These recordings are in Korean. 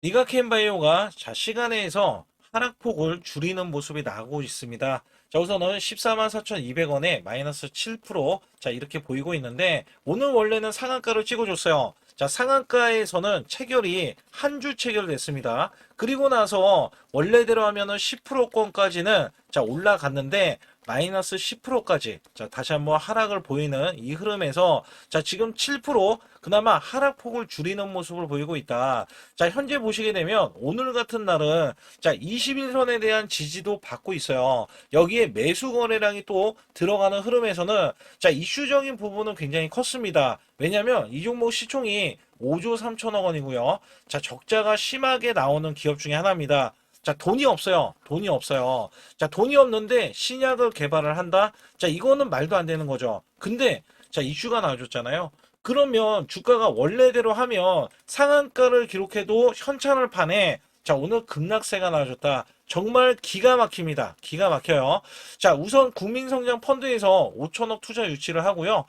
리가켄바이오가 시간에서 하락폭을 줄이는 모습이 나오고 있습니다. 자, 우선은 144,200원에 마이너스 7%, 이렇게 보이고 있는데, 오늘 원래는 상한가를 찍어줬어요. 자, 상한가에서는 체결이 한 주 체결됐습니다. 그리고 나서 원래대로 하면은 10%권까지는 올라갔는데, 마이너스 10%까지 다시 한번 하락을 보이는 이 흐름에서 지금 7% 그나마 하락폭을 줄이는 모습을 보이고 있다. 현재 보시게 되면 오늘 같은 날은 21선에 대한 지지도 받고 있어요. 여기에 매수 거래량이 또 들어가는 흐름에서는 이슈적인 부분은 굉장히 컸습니다. 왜냐하면 이 종목 시총이 5조 3천억 원이고요. 적자가 심하게 나오는 기업 중에 하나입니다. 돈이 없어요. 돈이 없어요. 돈이 없는데 신약을 개발을 한다? 이거는 말도 안 되는 거죠. 근데, 이슈가 나와줬잖아요. 그러면 주가가 원래대로 하면 상한가를 기록해도 현찰을 파네. 오늘 급락세가 나와줬다. 정말 기가 막힙니다. 기가 막혀요. 우선 국민성장 펀드에서 5천억 투자 유치를 하고요.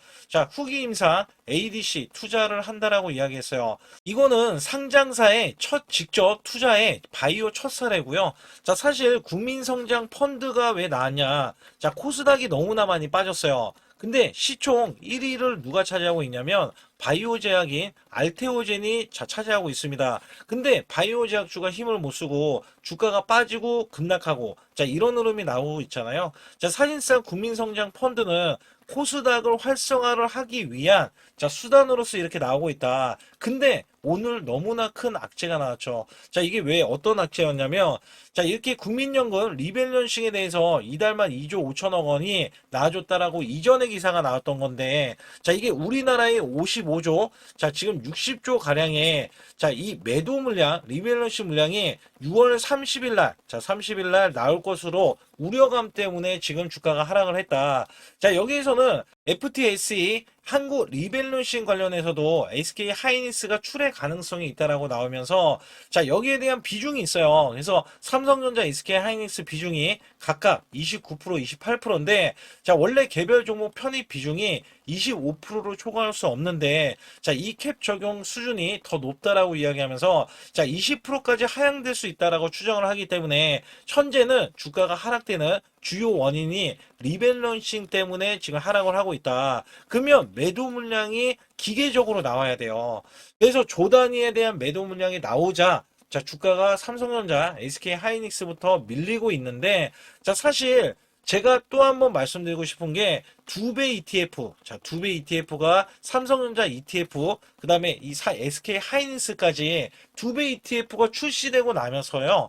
후기 임상 ADC 투자를 한다라고 이야기했어요. 이거는 상장사의 첫 직접 투자의 바이오 첫 사례고요. 사실 국민성장 펀드가 왜 나왔냐? 코스닥이 너무나 많이 빠졌어요. 근데 시총 1위를 누가 차지하고 있냐면 바이오 제약인 알테오젠이 차지하고 있습니다. 근데 바이오 제약주가 힘을 못 쓰고 주가가 빠지고 급락하고 이런 흐름이 나오고 있잖아요. 사실상 국민성장 펀드는 코스닥을 활성화를 하기 위한 수단으로서 이렇게 나오고 있다. 근데 오늘 너무나 큰 악재가 나왔죠. 이게 왜 어떤 악재였냐면 이렇게 국민연금 리밸런싱에 대해서 이달만 2조 5천억 원이 나와줬다라고 이전에 기사가 나왔던 건데 이게 우리나라의 55조 지금 60조 가량의 이 매도 물량 리밸런싱 물량이 6월 30일 날 30일 날 나올 것으로 우려감 때문에 지금 주가가 하락을 했다. 여기에서는 FTSE 한국 리밸런싱 관련해서도 SK 하이닉스가 출회 가능성이 있다라고 나오면서 여기에 대한 비중이 있어요. 그래서 삼성전자, SK 하이닉스 비중이 각각 29%, 28%인데 원래 개별 종목 편입 비중이 25%로 초과할 수 없는데 이 캡 적용 수준이 더 높다라고 이야기하면서 20%까지 하향될 수 있다라고 추정을 하기 때문에 현재는 주가가 하락되는 주요 원인이 리밸런싱 때문에 지금 하락을 하고 있다. 그러면 매도 물량이 기계적으로 나와야 돼요. 그래서 조 단위에 대한 매도 물량이 나오자 주가가 삼성전자, SK 하이닉스부터 밀리고 있는데 사실 제가 또 한 번 말씀드리고 싶은 게 두 배 ETF, 두 배 ETF가 삼성전자 ETF, 그 다음에 이 SK 하이닉스까지 두 배 ETF가 출시되고 나면서요.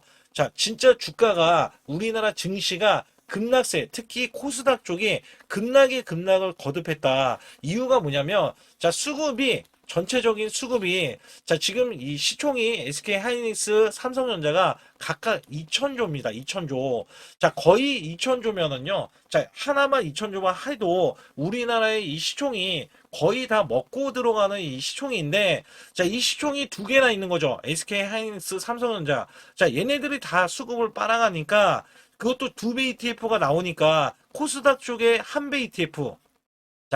진짜 주가가 우리나라 증시가 급락세, 특히 코스닥 쪽이 급락을 거듭했다. 이유가 뭐냐면, 수급이 전체적인 수급이 지금 이 시총이 SK 하이닉스, 삼성전자가 각각 2천조입니다. 2천조. 거의 2천조면은요. 하나만 2천조만 해도 우리나라의 이 시총이 거의 다 먹고 들어가는 이 시총인데 이 시총이 두 개나 있는 거죠. SK 하이닉스, 삼성전자. 얘네들이 다 수급을 빨아가니까 그것도 두 배 ETF가 나오니까 코스닥 쪽에 한 배 ETF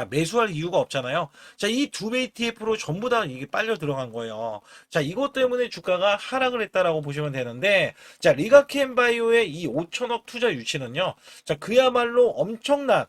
매수할 이유가 없잖아요. 이 두 배 ETF로 전부 다 이게 빨려 들어간 거예요. 이것 때문에 주가가 하락을 했다라고 보시면 되는데, 리가켄바이오의 이 5천억 투자 유치는요, 그야말로 엄청난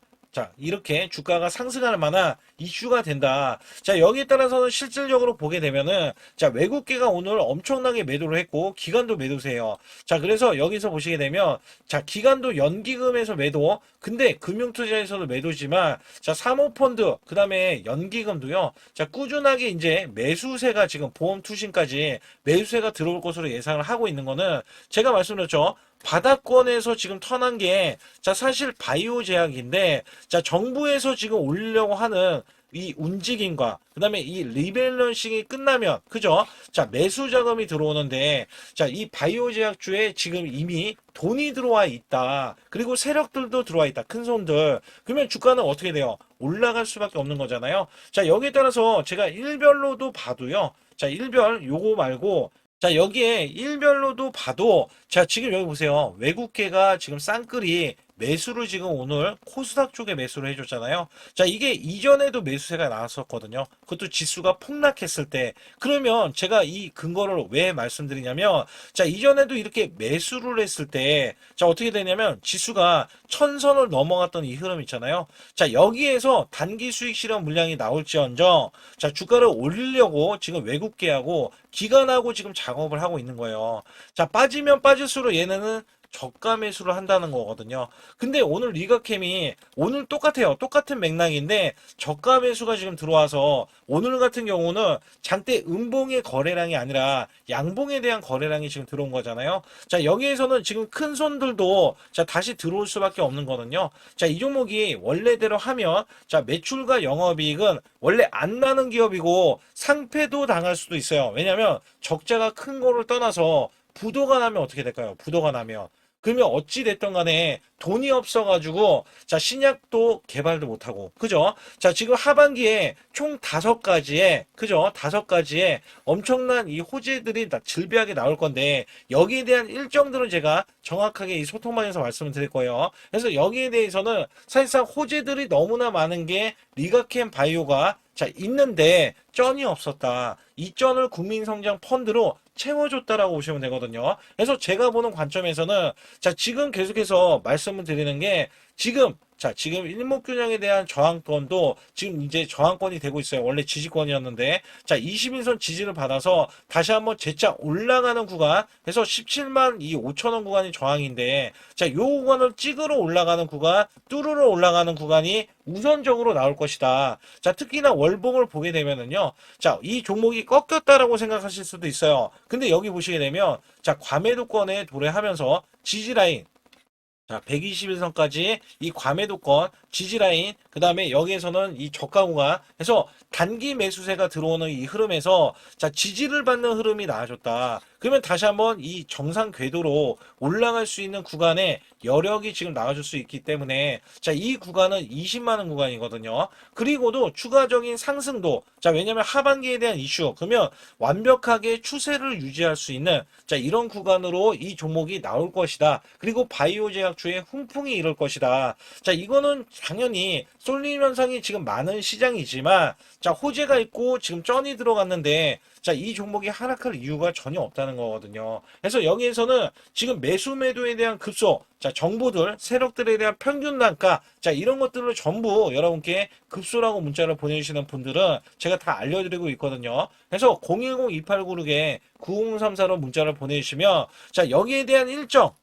이렇게 주가가 상승할 만한 이슈가 된다. 여기에 따라서는 실질적으로 보게 되면은, 외국계가 오늘 엄청나게 매도를 했고, 기관도 매도세요. 그래서 여기서 보시게 되면, 기관도 연기금에서 매도, 근데 금융투자에서도 매도지만, 사모펀드, 그 다음에 연기금도요, 꾸준하게 이제 매수세가 지금 보험투신까지 매수세가 들어올 것으로 예상을 하고 있는 거는, 제가 말씀드렸죠. 바닥권에서 지금 턴한 게 사실 바이오 제약인데 정부에서 지금 올리려고 하는 이 움직임과 그 다음에 이 리밸런싱이 끝나면 그죠? 매수 자금이 들어오는데 이 바이오 제약주에 지금 이미 돈이 들어와 있다. 그리고 세력들도 들어와 있다. 큰 손들. 그러면 주가는 어떻게 돼요? 올라갈 수밖에 없는 거잖아요. 여기에 따라서 제가 일별로도 봐도요. 일별 요거 말고 여기에 일별로도 봐도 지금 여기 보세요. 외국계가 지금 쌍끌이 매수를 지금 오늘 코스닥 쪽에 매수를 해줬잖아요. 자, 이게 이전에도 매수세가 나왔었거든요. 그것도 지수가 폭락했을 때. 그러면 제가 이 근거를 왜 말씀드리냐면, 자, 이전에도 이렇게 매수를 했을 때, 자, 어떻게 되냐면, 지수가 천선을 넘어갔던 이 흐름 있잖아요. 자, 여기에서 단기 수익 실현 물량이 나올지언정, 자, 주가를 올리려고 지금 외국계하고 기관하고 지금 작업을 하고 있는 거예요. 자, 빠지면 빠질수록 얘네는 저가 매수를 한다는 거거든요. 근데 오늘 리가캠이 오늘 똑같아요. 똑같은 맥락인데 저가 매수가 지금 들어와서 오늘 같은 경우는 장대 음봉의 거래량이 아니라 양봉에 대한 거래량이 지금 들어온 거잖아요. 자, 여기에서는 지금 큰 손들도 자, 다시 들어올 수밖에 없는 거거든요. 자, 이 종목이 원래대로 하면 자, 매출과 영업이익은 원래 안 나는 기업이고 상패도 당할 수도 있어요. 왜냐하면 적자가 큰 거를 떠나서 부도가 나면 어떻게 될까요? 부도가 나면. 그러면 어찌 됐든 간에 돈이 없어가지고 자, 신약도 개발도 못하고 그죠? 자, 지금 하반기에 총 5가지의 그죠? 5가지의 엄청난 이 호재들이 질비하게 나올 건데 여기에 대한 일정들은 제가 정확하게 이 소통방에서 말씀을 드릴 거예요. 그래서 여기에 대해서는 사실상 호재들이 너무나 많은 게 리가캠 바이오가 자, 있는데 쩐이 없었다. 이 쩐을 국민성장 펀드로 채워줬다라고 보시면 되거든요. 그래서 제가 보는 관점에서는 자, 지금 계속해서 말씀을 드리는 게 지금 지금 일목균형에 대한 저항권도 지금 이제 저항권이 되고 있어요. 원래 지지권이었는데 자, 21선 지지를 받아서 다시 한번 재차 올라가는 구간 그래서 17만 5천원 구간이 저항인데 자, 요 구간을 찍으러 올라가는 구간 뚫으러 올라가는 구간이 우선적으로 나올 것이다. 자, 특히나 월봉을 보게 되면은요. 자, 이 종목이 꺾였다라고 생각하실 수도 있어요. 근데 여기 보시게 되면 자, 과매도권에 도래하면서 지지라인 자, 121선까지 이 과매도권, 지지라인, 그 다음에 여기에서는 이 저가 구간, 해서 단기 매수세가 들어오는 이 흐름에서 자, 지지를 받는 흐름이 나와줬다. 그러면 다시 한번 이 정상 궤도로 올라갈 수 있는 구간에 여력이 지금 나와줄 수 있기 때문에 자, 이 구간은 20만원 구간이거든요. 그리고도 추가적인 상승도 자, 왜냐면 하반기에 대한 이슈 그러면 완벽하게 추세를 유지할 수 있는 자, 이런 구간으로 이 종목이 나올 것이다. 그리고 바이오 제약주의 훈풍이 이룰 것이다. 자, 이거는 당연히 쏠림 현상이 지금 많은 시장이지만 자, 호재가 있고 지금 쩐이 들어갔는데 자, 이 종목이 하락할 이유가 전혀 없다는 거거든요. 그래서 여기에서는 지금 매수 매도에 대한 급소, 자, 정보들, 세력들에 대한 평균 단가, 자, 이런 것들을 전부 여러분께 급소라고 문자를 보내주시는 분들은 제가 다 알려드리고 있거든요. 그래서 010-2896-9034로 문자를 보내주시면 자, 여기에 대한 일정,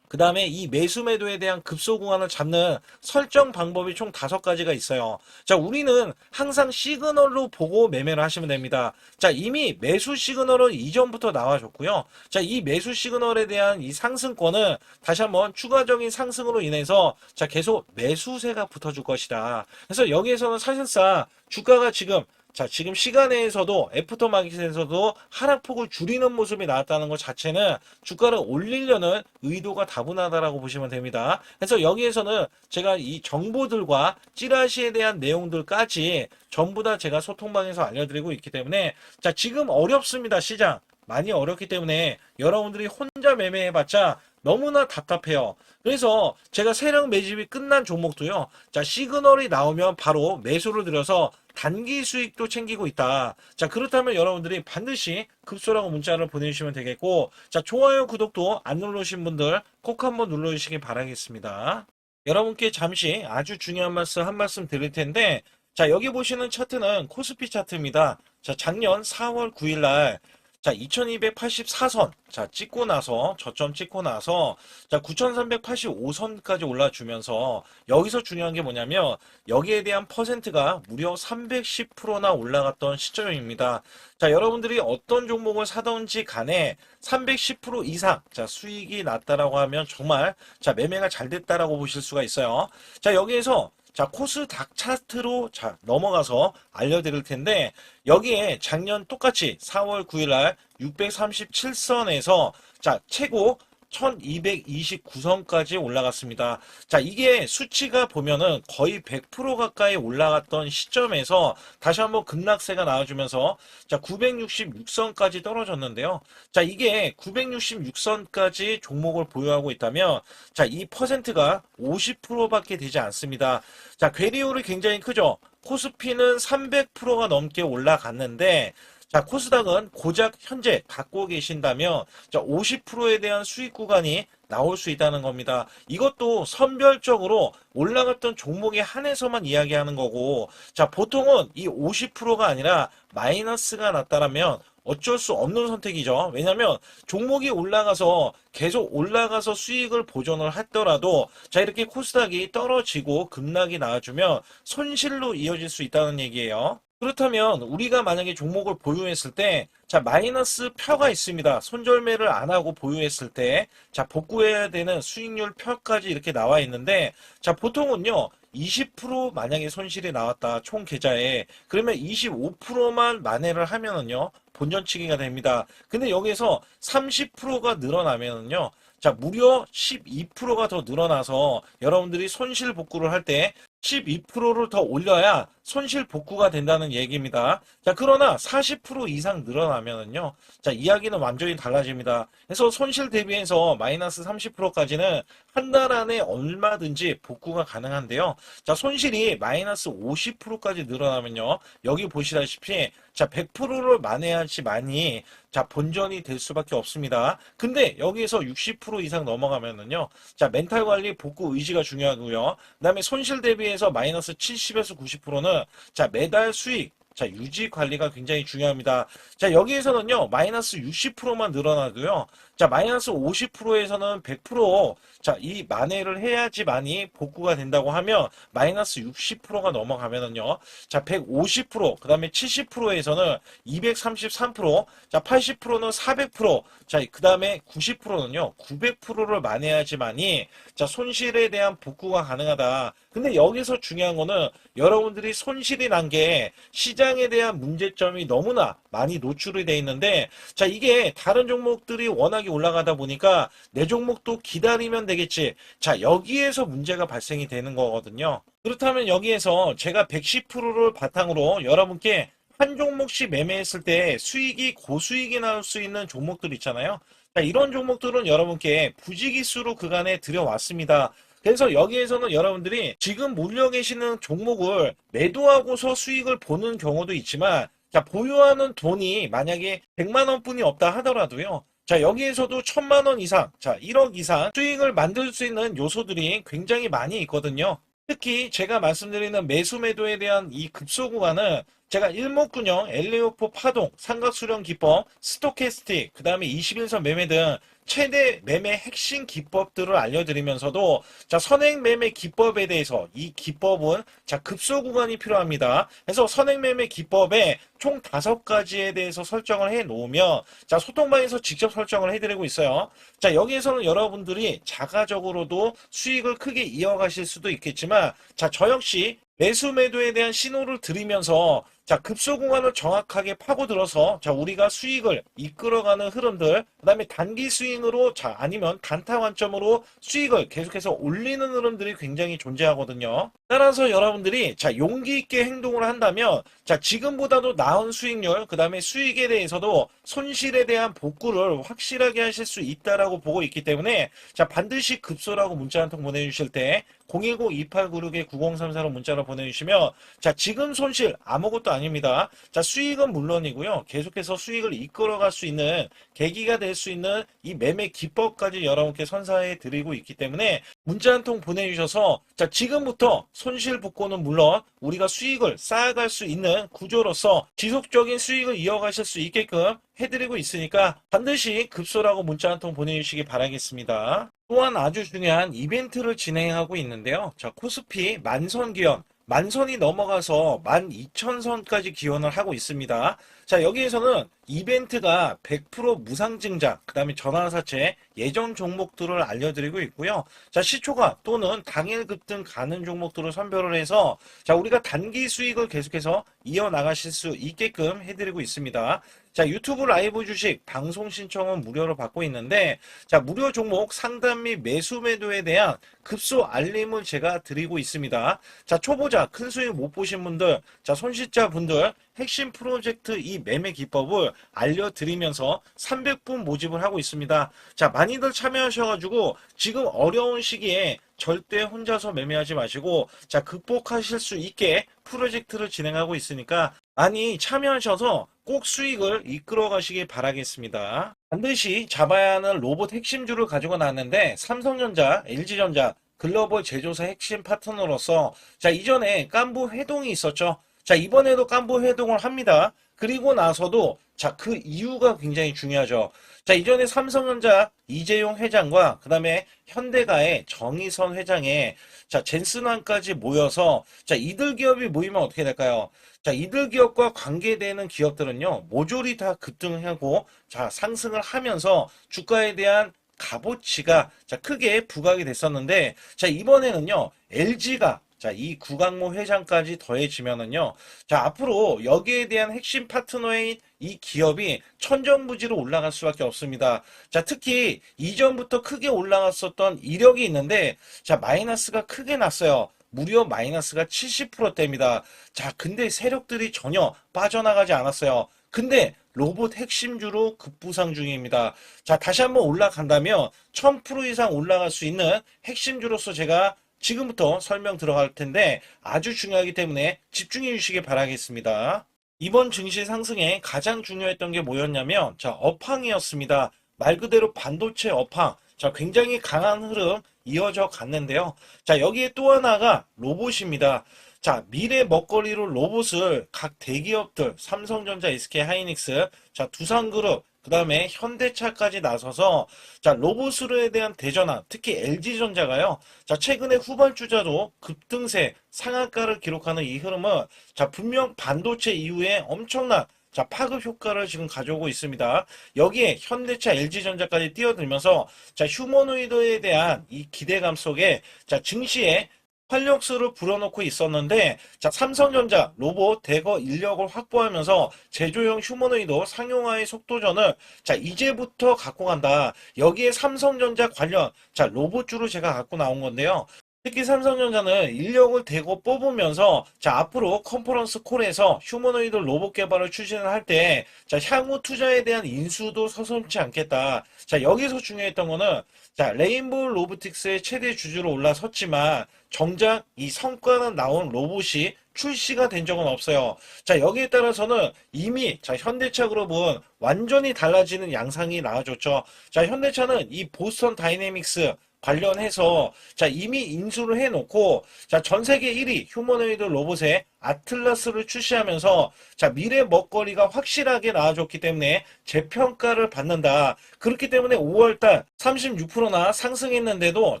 그 다음에 이 매수 매도에 대한 급소 구간을 잡는 설정 방법이 총 5가지가 있어요. 자, 우리는 항상 시그널로 보고 매매를 하시면 됩니다. 자, 이미 매수 시그널은 이전부터 나와줬고요. 자, 이 매수 시그널에 대한 이 상승권은 다시 한번 추가적인 상승으로 인해서 자, 계속 매수세가 붙어줄 것이다. 그래서 여기에서는 사실상 주가가 지금 자, 지금 시간에서도 애프터마켓에서도 하락폭을 줄이는 모습이 나왔다는 것 자체는 주가를 올리려는 의도가 다분하다라고 보시면 됩니다. 그래서 여기에서는 제가 이 정보들과 찌라시에 대한 내용들까지 전부 다 제가 소통방에서 알려드리고 있기 때문에 자, 지금 어렵습니다. 시장 많이 어렵기 때문에 여러분들이 혼자 매매해봤자 너무나 답답해요. 그래서 제가 세력 매집이 끝난 종목도요. 자, 시그널이 나오면 바로 매수를 들여서 단기 수익도 챙기고 있다. 자, 그렇다면 여러분들이 반드시 급소라고 문자를 보내주시면 되겠고 자, 좋아요, 구독도 안 누르신 분들 꼭 한번 눌러주시기 바라겠습니다. 여러분께 잠시 아주 중요한 말씀 한 말씀 드릴 텐데 자, 여기 보시는 차트는 코스피 차트입니다. 자, 작년 4월 9일 날 자, 2284선. 자, 찍고 나서, 저점 찍고 나서, 자, 9385선까지 올라주면서, 여기서 중요한 게 뭐냐면, 여기에 대한 퍼센트가 무려 310%나 올라갔던 시점입니다. 자, 여러분들이 어떤 종목을 사던지 간에 310% 이상, 자, 수익이 났다라고 하면 정말, 자, 매매가 잘 됐다라고 보실 수가 있어요. 자, 여기에서, 자, 코스닥 차트로 자, 넘어가서 알려드릴 텐데 여기에 작년 똑같이 4월 9일 날 637선에서 자, 최고 1229선까지 올라갔습니다. 자, 이게 수치가 보면은 거의 100% 가까이 올라갔던 시점에서 다시 한번 급락세가 나와주면서 자, 966선까지 떨어졌는데요. 자, 이게 966선까지 종목을 보유하고 있다면 자, 이 퍼센트가 50%밖에 되지 않습니다. 자, 괴리율이 굉장히 크죠. 코스피는 300%가 넘게 올라갔는데 자, 코스닥은 고작 현재 갖고 계신다면 자, 50%에 대한 수익 구간이 나올 수 있다는 겁니다. 이것도 선별적으로 올라갔던 종목에 한해서만 이야기하는 거고 자, 보통은 이 50%가 아니라 마이너스가 났다라면 어쩔 수 없는 선택이죠. 왜냐하면 종목이 올라가서 계속 올라가서 수익을 보존을 했더라도 자, 이렇게 코스닥이 떨어지고 급락이 나와주면 손실로 이어질 수 있다는 얘기예요. 그렇다면 우리가 만약에 종목을 보유했을 때 자, 마이너스 표가 있습니다. 손절매를 안 하고 보유했을 때 자, 복구해야 되는 수익률 표까지 이렇게 나와 있는데 자, 보통은요 20% 만약에 손실이 나왔다 총 계좌에 그러면 25%만 만회를 하면은요 본전치기가 됩니다. 근데 여기서 30%가 늘어나면은요 자, 무려 12%가 더 늘어나서 여러분들이 손실 복구를 할 때 12%를 더 올려야 손실 복구가 된다는 얘기입니다. 자, 그러나 40% 이상 늘어나면은요. 자, 이야기는 완전히 달라집니다. 그래서 손실 대비해서 마이너스 30%까지는 한 달 안에 얼마든지 복구가 가능한데요. 자, 손실이 마이너스 50%까지 늘어나면요. 여기 보시다시피 자, 100%를 만회하지만이 자, 본전이 될 수밖에 없습니다. 근데 여기에서 60% 이상 넘어가면은요. 자, 멘탈 관리 복구 의지가 중요하고요. 그다음에 손실 대비해서 마이너스 70에서 90%는 자, 매달 수익 자, 유지 관리가 굉장히 중요합니다. 자, 여기에서는요, 마이너스 60%만 늘어나도요, 자, 마이너스 50%에서는 100%, 자, 이 만회를 해야지만이 복구가 된다고 하면, 마이너스 60%가 넘어가면은요, 자, 150%, 그 다음에 70%에서는 233%, 자, 80%는 400%, 자, 그 다음에 90%는요, 900%를 만회해야지만이, 자, 손실에 대한 복구가 가능하다. 근데 여기서 중요한 거는 여러분들이 손실이 난 게 시장에 대한 문제점이 너무나 많이 노출이 돼 있는데 자, 이게 다른 종목들이 워낙에 올라가다 보니까 내 종목도 기다리면 되겠지. 자, 여기에서 문제가 발생이 되는 거거든요. 그렇다면 여기에서 제가 110%를 바탕으로 여러분께 한 종목씩 매매했을 때 수익이 고수익이 나올 수 있는 종목들 있잖아요. 자, 이런 종목들은 여러분께 부지기수로 그간에 들여왔습니다. 그래서 여기에서는 여러분들이 지금 몰려 계시는 종목을 매도하고서 수익을 보는 경우도 있지만 자, 보유하는 돈이 만약에 100만 원뿐이 없다 하더라도요. 자, 여기에서도 1000만 원 이상, 자, 1억 이상 수익을 만들 수 있는 요소들이 굉장히 많이 있거든요. 특히 제가 말씀드리는 매수 매도에 대한 이 급소 구간은 제가 일목균형, 엘리오포 파동, 삼각수렴 기법, 스토캐스틱, 그 다음에 21선 매매 등 최대 매매 핵심 기법들을 알려드리면서도 자, 선행 매매 기법에 대해서 이 기법은 자, 급소 구간이 필요합니다. 그래서 선행 매매 기법에 총 5가지에 대해서 설정을 해 놓으면 자, 소통방에서 직접 설정을 해드리고 있어요. 자, 여기에서는 여러분들이 자가적으로도 수익을 크게 이어가실 수도 있겠지만 자, 저 역시 매수 매도에 대한 신호를 드리면서 자, 급소 구간을 정확하게 파고들어서 자, 우리가 수익을 이끌어가는 흐름들, 그다음에 단기 스윙으로 자, 아니면 단타 관점으로 수익을 계속해서 올리는 흐름들이 굉장히 존재하거든요. 따라서 여러분들이 자, 용기 있게 행동을 한다면 자, 지금보다도 나은 수익률, 그다음에 수익에 대해서도 손실에 대한 복구를 확실하게 하실 수 있다라고 보고 있기 때문에 자, 반드시 급소라고 문자 한 통 보내주실 때 010-2896-9034로 문자로 보내주시면 자, 지금 손실 아무것도 아닙니다. 자, 수익은 물론이고요. 계속해서 수익을 이끌어갈 수 있는 계기가 될 수 있는 이 매매 기법까지 여러분께 선사해 드리고 있기 때문에 문자 한 통 보내주셔서 자, 지금부터 손실 복구는 물론 우리가 수익을 쌓아갈 수 있는 구조로서 지속적인 수익을 이어가실 수 있게끔 해드리고 있으니까 반드시 급소라고 문자 한 통 보내주시기 바라겠습니다. 또한 아주 중요한 이벤트를 진행하고 있는데요. 자, 코스피 만선 기원, 만선이 넘어가서 12,000선까지 기원을 하고 있습니다. 자, 여기에서는 이벤트가 100% 무상 증자, 그 다음에 전환사채, 예정 종목들을 알려드리고 있고요. 자, 시초가 또는 당일 급등 가는 종목들을 선별을 해서 자, 우리가 단기 수익을 계속해서 이어나가실 수 있게끔 해드리고 있습니다. 자, 유튜브 라이브 주식 방송 신청은 무료로 받고 있는데 자, 무료 종목 상담 및 매수 매도에 대한 급소 알림을 제가 드리고 있습니다. 자, 초보자 큰 수익 못 보신 분들, 자, 손실자 분들 핵심 프로젝트 이 매매 기법을 알려드리면서 300분 모집을 하고 있습니다. 자, 많이들 참여하셔가지고 지금 어려운 시기에 절대 혼자서 매매하지 마시고 자, 극복하실 수 있게 프로젝트를 진행하고 있으니까 많이 참여하셔서 꼭 수익을 이끌어 가시길 바라겠습니다. 반드시 잡아야 하는 로봇 핵심주를 가지고 나왔는데 삼성전자, LG전자, 글로벌 제조사 핵심 파트너로서 자, 이전에 깐부 회동이 있었죠. 자, 이번에도 깐부 회동을 합니다. 그리고 나서도 자, 그 이유가 굉장히 중요하죠. 자, 이전에 삼성전자 이재용 회장과 그 다음에 현대가의 정의선 회장의 자, 젠슨왕까지 모여서 자, 이들 기업이 모이면 어떻게 될까요? 자, 이들 기업과 관계되는 기업들은요, 모조리 다 급등하고 자, 상승을 하면서 주가에 대한 값어치가 자, 크게 부각이 됐었는데 자, 이번에는요, LG가 자, 이 구강모 회장까지 더해지면은요, 자, 앞으로 여기에 대한 핵심 파트너인 이 기업이 천정부지로 올라갈 수밖에 없습니다. 자, 특히 이전부터 크게 올라갔었던 이력이 있는데, 자, 마이너스가 크게 났어요. 무려 마이너스가 70%대입니다. 자, 근데 세력들이 전혀 빠져나가지 않았어요. 근데 로봇 핵심주로 급부상 중입니다. 자, 다시 한번 올라간다면 1000% 이상 올라갈 수 있는 핵심주로서 제가 지금부터 설명 들어갈 텐데 아주 중요하기 때문에 집중해 주시기 바라겠습니다. 이번 증시 상승에 가장 중요했던 게 뭐였냐면 자, 업황이었습니다. 말 그대로 반도체 업황. 자, 굉장히 강한 흐름 이어져 갔는데요. 자, 여기에 또 하나가 로봇입니다. 자, 미래 먹거리로 로봇을 각 대기업들, 삼성전자, SK 하이닉스, 자, 두산그룹, 그 다음에 현대차까지 나서서 자, 로봇으로에 대한 대전환, 특히 LG전자가요. 자, 최근에 후발주자도 급등세, 상한가를 기록하는 이 흐름은 자, 분명 반도체 이후에 엄청난 자, 파급 효과를 지금 가져오고 있습니다. 여기에 현대차, LG전자까지 뛰어들면서 자, 휴머노이드에 대한 이 기대감 속에 자, 증시에 활력소를 불어넣고 있었는데 자, 삼성전자 로봇 대거 인력을 확보하면서 제조용 휴머노이드 상용화의 속도전을 자, 이제부터 갖고 간다. 여기에 삼성전자 관련 자, 로봇주로 제가 갖고 나온 건데요. 특히 삼성전자는 인력을 대거 뽑으면서 자, 앞으로 컨퍼런스 콜에서 휴머노이드 로봇 개발을 추진을 할 때 자, 향후 투자에 대한 인수도 서슴지 않겠다. 자, 여기서 중요했던 거는 자, 레인보우 로보틱스의 최대 주주로 올라섰지만 정작 이 성과는 나온 로봇이 출시가 된 적은 없어요. 자, 여기에 따라서는 이미 자, 현대차 그룹은 완전히 달라지는 양상이 나와줬죠. 자, 현대차는 이 보스턴 다이내믹스 관련해서 자, 이미 인수를 해놓고 자, 전 세계 1위 휴머노이드 로봇의 아틀라스를 출시하면서 자, 미래 먹거리가 확실하게 나와줬기 때문에 재평가를 받는다. 그렇기 때문에 5월달 36%나 상승했는데도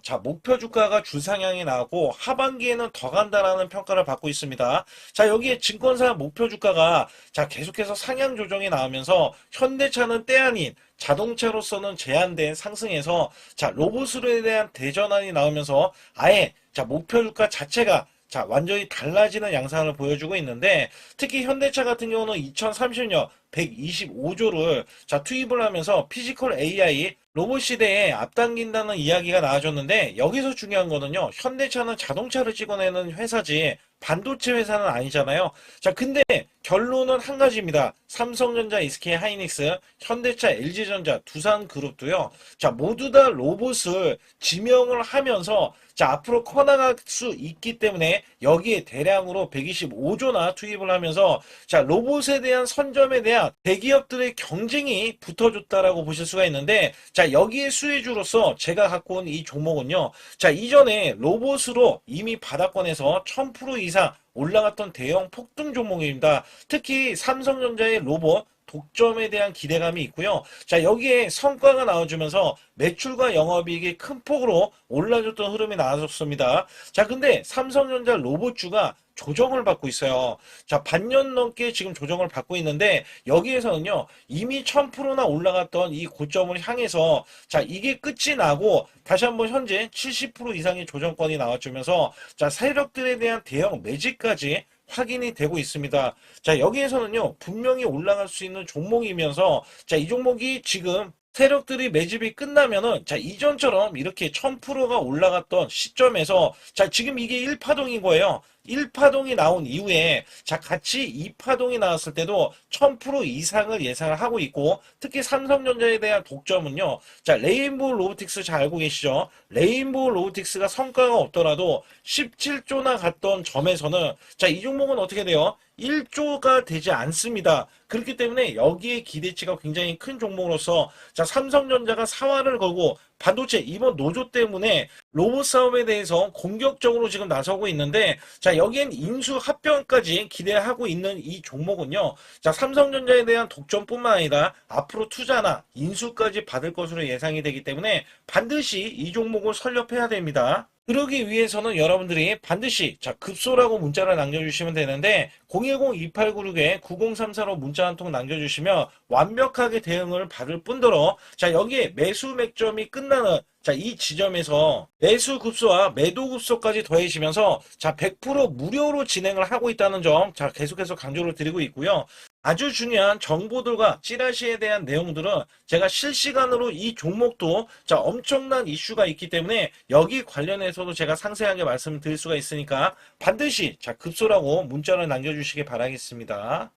자, 목표 주가가 주상향이 나왔고 하반기에는 더 간다라는 평가를 받고 있습니다. 자, 여기에 증권사 목표 주가가 자, 계속해서 상향 조정이 나오면서 현대차는 때 아닌 자동차로서는 제한된 상승에서 자, 로봇으로에 대한 대전환이 나오면서 아예 자, 목표 주가 자체가 자, 완전히 달라지는 양상을 보여주고 있는데 특히 현대차 같은 경우는 2030년 125조를 자, 투입을 하면서 피지컬 AI 로봇 시대에 앞당긴다는 이야기가 나와줬는데 여기서 중요한 거는요. 현대차는 자동차를 찍어내는 회사지 반도체 회사는 아니잖아요. 자, 근데 결론은 한 가지입니다. 삼성전자, SK 하이닉스, 현대차, LG전자, 두산그룹도요. 자, 모두 다 로봇을 지명을 하면서 자, 앞으로 커나갈 수 있기 때문에 여기에 대량으로 125조나 투입을 하면서 자, 로봇에 대한 선점에 대한 대기업들의 경쟁이 붙어줬다라고 보실 수가 있는데 자, 여기에 수혜주로서 제가 갖고 온 이 종목은요. 자, 이전에 로봇으로 이미 바닥권에서 1000% 이상 올라갔던 대형 폭등 종목입니다. 특히 삼성전자의 로봇 독점에 대한 기대감이 있고요. 자, 여기에 성과가 나와주면서 매출과 영업이익이 큰 폭으로 올라줬던 흐름이 나왔습니다. 자, 근데 삼성전자 로봇주가 조정을 받고 있어요. 자, 반년 넘게 지금 조정을 받고 있는데 여기에서는요, 이미 1000%나 올라갔던 이 고점을 향해서 자, 이게 끝이 나고 다시 한번 현재 70% 이상의 조정권이 나와주면서 자, 세력들에 대한 대형 매집까지 확인이 되고 있습니다. 자, 여기에서는요, 분명히 올라갈 수 있는 종목이면서 자, 이 종목이 지금 세력들이 매집이 끝나면은 자, 이전처럼 이렇게 1000%가 올라갔던 시점에서 자, 지금 이게 1파동인 거예요. 1파동이 나온 이후에 자, 같이 2파동이 나왔을 때도 1000% 이상을 예상을 하고 있고 특히 삼성전자에 대한 독점은요. 자, 레인보우 로보틱스 잘 알고 계시죠? 레인보우 로보틱스가 성과가 없더라도 17조나 갔던 점에서는 자, 이 종목은 어떻게 돼요? 1조가 되지 않습니다. 그렇기 때문에 여기에 기대치가 굉장히 큰 종목으로서 자, 삼성전자가 사활을 걸고 반도체 이번 노조 때문에 로봇 사업에 대해서 공격적으로 지금 나서고 있는데 자, 여기엔 인수 합병까지 기대하고 있는 이 종목은요. 자, 삼성전자에 대한 독점뿐만 아니라 앞으로 투자나 인수까지 받을 것으로 예상이 되기 때문에 반드시 이 종목을 설립해야 됩니다. 그러기 위해서는 여러분들이 반드시 자, 급소라고 문자를 남겨주시면 되는데 010-2896-9034로 문자 한 통 남겨주시면 완벽하게 대응을 받을 뿐더러 자, 여기에 매수 맥점이 끝나는 자, 이 지점에서 매수 급소와 매도 급소까지 더해지면서 자, 100% 무료로 진행을 하고 있다는 점 자, 계속해서 강조를 드리고 있고요. 아주 중요한 정보들과 찌라시에 대한 내용들은 제가 실시간으로 이 종목도 자, 엄청난 이슈가 있기 때문에 여기 관련해서도 제가 상세하게 말씀드릴 수가 있으니까 반드시 자, 급소라고 문자를 남겨주시기 바라겠습니다.